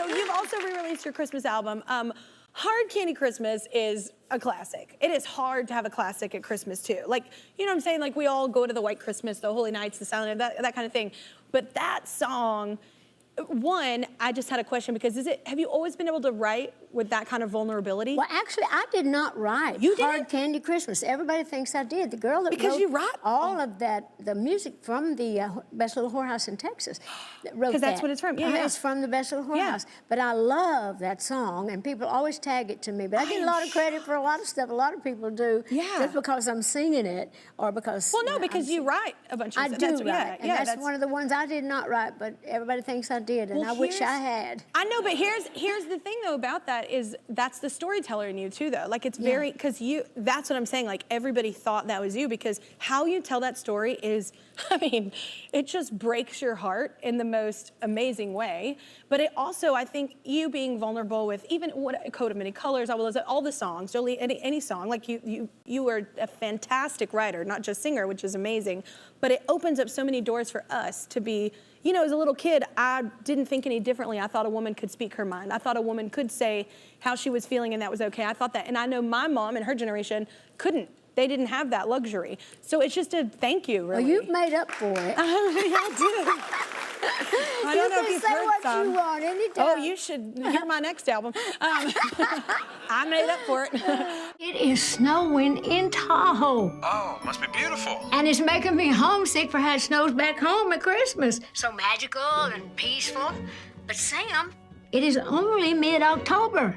So you've also re-released your Christmas album. Hard Candy Christmas is a classic. It is hard to have a classic at Christmas too. Like, you know what I'm saying? Like we all go to the White Christmas, the Holy Nights, the Silent Night, that kind of thing. But that song, one, I just had a question because have you always been able to write with that kind of vulnerability? Well, actually, I did not write Hard Candy Christmas. Everybody thinks I did. The girl that because you wrote all of that, the music from the Best Little Whorehouse in Texas, that wrote that. Because that's what it's from. Yeah, It's from the Best Little Whorehouse. But I love that song, and people always tag it to me. But I get a lot of credit for a lot of stuff. A lot of people do. Yeah. Just because I'm singing it, or because. Well, no, because you write a bunch of stuff. I do write, and that's one of the ones I did not write, but everybody thinks I did, and I wish I had. I know, but here's the thing though about that is that's the storyteller in you too though. Like it's very, because that's what I'm saying, like everybody thought that was you because how you tell that story is, I mean, it just breaks your heart in the most amazing way. But it also, I think you being vulnerable with even Coat of Many Colors, all the songs, Jolie, any song, like you are a fantastic writer, not just singer, which is amazing, but it opens up so many doors for us to be, you know, as a little kid, I didn't think any differently. I thought a woman could speak her mind. I thought a woman could say how she was feeling and that was okay. I thought that, and I know my mom and her generation couldn't. They didn't have that luxury. So it's just a thank you, really. Well, you've made up for it. I did. I don't know if you've heard what some. You want anytime. Oh, you should hear my next album. I made up for it. It is snowing in Tahoe. Oh, must be beautiful. And it's making me homesick for how it snows back home at Christmas. So magical and peaceful. But Sam, it is only mid-October.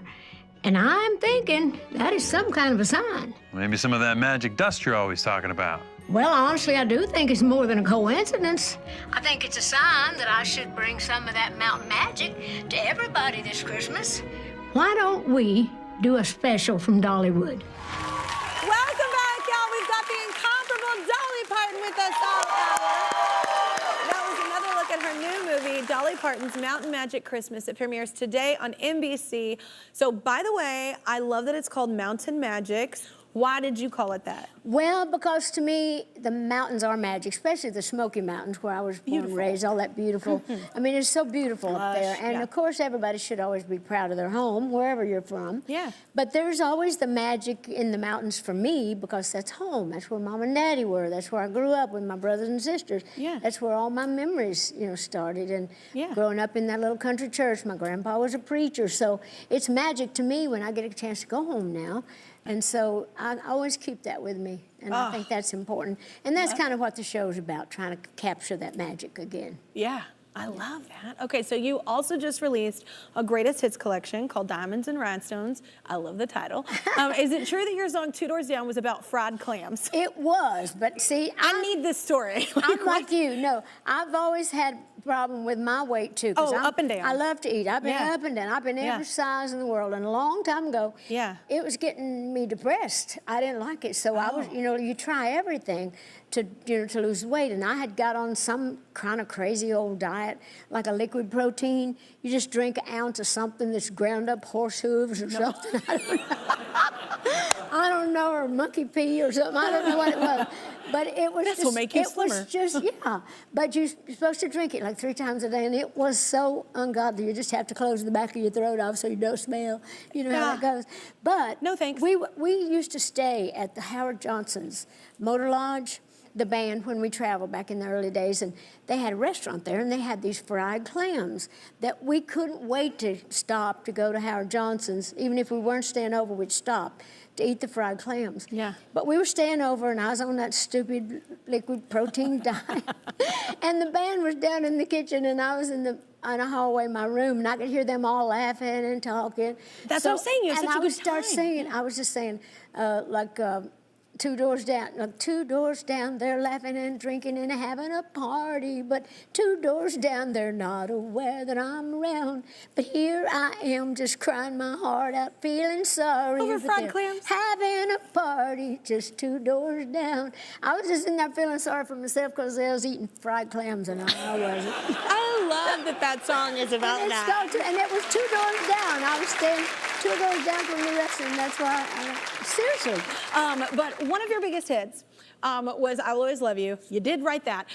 And I'm thinking that is some kind of a sign. Maybe some of that magic dust you're always talking about. Well, honestly, I do think it's more than a coincidence. I think it's a sign that I should bring some of that mountain magic to everybody this Christmas. Why don't we do a special from Dollywood? Welcome back, y'all. We've got the incomparable Dolly Parton with us all hour. That was another look at her new movie, Dolly Parton's Mountain Magic Christmas. It premieres today on NBC. So, by the way, I love that it's called Mountain Magic. Why did you call it that? Well, because to me, the mountains are magic, especially the Smoky Mountains where I was born and raised, all that beautiful. I mean, it's so beautiful up there. And of course, everybody should always be proud of their home, wherever you're from. Yeah. But there's always the magic in the mountains for me because that's home. That's where Mom and Daddy were. That's where I grew up with my brothers and sisters. Yeah. That's where all my memories, you know, started. And growing up in that little country church, my grandpa was a preacher. So it's magic to me when I get a chance to go home now. And so I always keep that with me, and I think that's important. And that's kind of what the show's about, trying to capture that magic again. Yeah, I love that. Okay, so you also just released a greatest hits collection called Diamonds and Rhinestones. I love the title. Is it true that your song Two Doors Down was about fried clams? It was, but see, I need this story. I'm like you. No, I've always had a problem with my weight too. Up and down. I love to eat. I've been up and down. I've been every size in the world, and a long time ago, it was getting me depressed. I didn't like it, so I was, you know, you try everything to lose weight, and I had got on some kind of crazy old diet, like a liquid protein. You just drink an ounce of something that's ground up horse hooves or something. I don't know, or monkey pee or something. I don't know what it was. But it was This will make you slimmer. It was just, But you're supposed to drink it like 3 times a day, and it was so ungodly. You just have to close the back of your throat off so you don't smell. You know how that goes. But no thanks. We used to stay at the Howard Johnson's Motor Lodge, the band, when we traveled back in the early days, and they had a restaurant there, and they had these fried clams that we couldn't wait to stop to go to Howard Johnson's. Even if we weren't staying over, we'd stop to eat the fried clams. Yeah. But we were staying over, and I was on that stupid liquid protein diet, and the band was down in the kitchen, and I was in a hallway in my room, and I could hear them all laughing and talking. That's what I'm saying. You had such a good time. And I would start singing. I was just saying, Two doors down, look, 2 doors down, they're laughing and drinking and having a party. But 2 doors down, they're not aware that I'm around. But here I am, just crying my heart out, feeling sorry. Over fried clams? Having a party just 2 doors down. I was just in there feeling sorry for myself because I was eating fried clams and I wasn't. I love that song is about that. And it was 2 doors down. I was staying 2 doors down from the restaurant. That's why, seriously. But one of your biggest hits was I'll Always Love You. You did write that.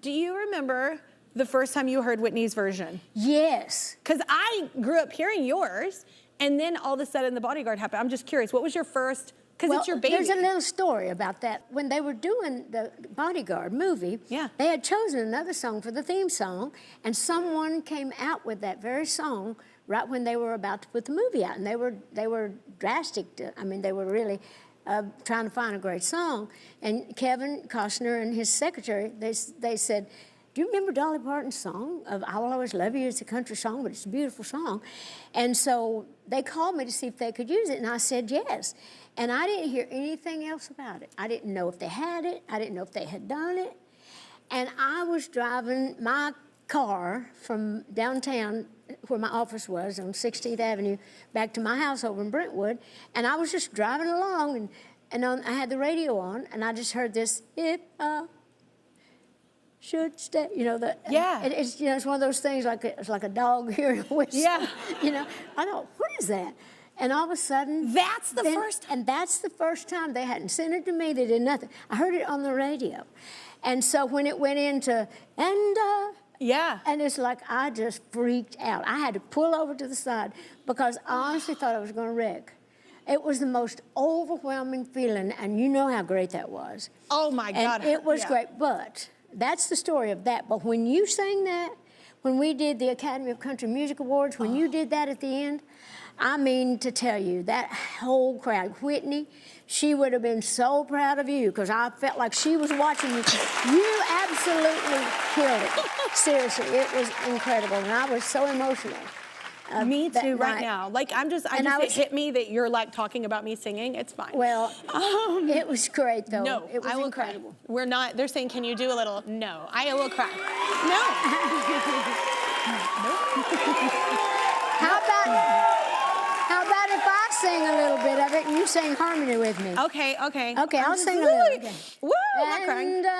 Do you remember the first time you heard Whitney's version? Yes. Because I grew up hearing yours, and then all of a sudden The Bodyguard happened. I'm just curious, what was your first, because it's your baby. There's a little story about that. When they were doing the Bodyguard movie, they had chosen another song for the theme song, and someone came out with that very song right when they were about to put the movie out, and they were drastic. I mean, they were really trying to find a great song. And Kevin Costner and his secretary, they said, do you remember Dolly Parton's song of I Will Always Love You? It's a country song, but it's a beautiful song. And so they called me to see if they could use it, and I said yes. And I didn't hear anything else about it. I didn't know if they had it. I didn't know if they had done it. And I was driving my car from downtown, where my office was, on 16th Avenue, back to my house over in Brentwood, and I was just driving along, and I had the radio on, and I just heard this, if I should stay, you know, it's, you know, it's one of those things it's like a dog hearing a whistle. Yeah. You know, I thought, what is that? And all of a sudden, that's the first time. They hadn't sent it to me. They did nothing. I heard it on the radio. And so when it went into, and it's like I just freaked out. I had to pull over to the side because I honestly thought I was going to wreck. It was the most overwhelming feeling, and you know how great that was. Oh, my God. And it was great, but that's the story of that. But when you sang that, when we did the Academy of Country Music Awards, when you did that at the end, I mean to tell you, that whole crowd, Whitney, she would have been so proud of you because I felt like she was watching you. You absolutely killed it. Seriously, it was incredible, and I was so emotional. Me too, right now. Like, it hit me that you're like talking about me singing. It's fine. Well, it was great, though. No, it was I will incredible. Cry. We're not, they're saying, can you do a little? No, I will cry. No. How about if I sing a little bit of it and you sing harmony with me? Okay. Okay, I'll sing a little. Okay. Woo, I'm not crying. And I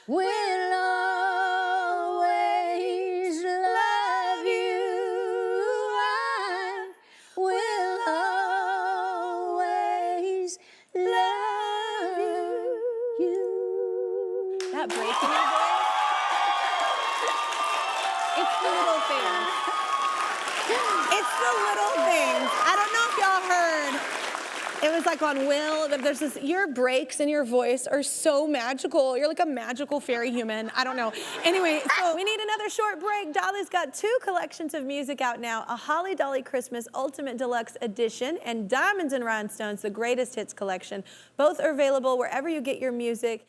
will always love you. I will always love you. That break in your voice. It's the little things. It's the little things. I don't know if y'all heard. It was like on Will, there's this, your breaks in your voice are so magical. You're like a magical fairy human. I don't know. Anyway, so we need another short break. Dolly's got 2 collections of music out now, a Holly Dolly Christmas Ultimate Deluxe Edition and Diamonds and Rhinestones, the Greatest Hits Collection. Both are available wherever you get your music.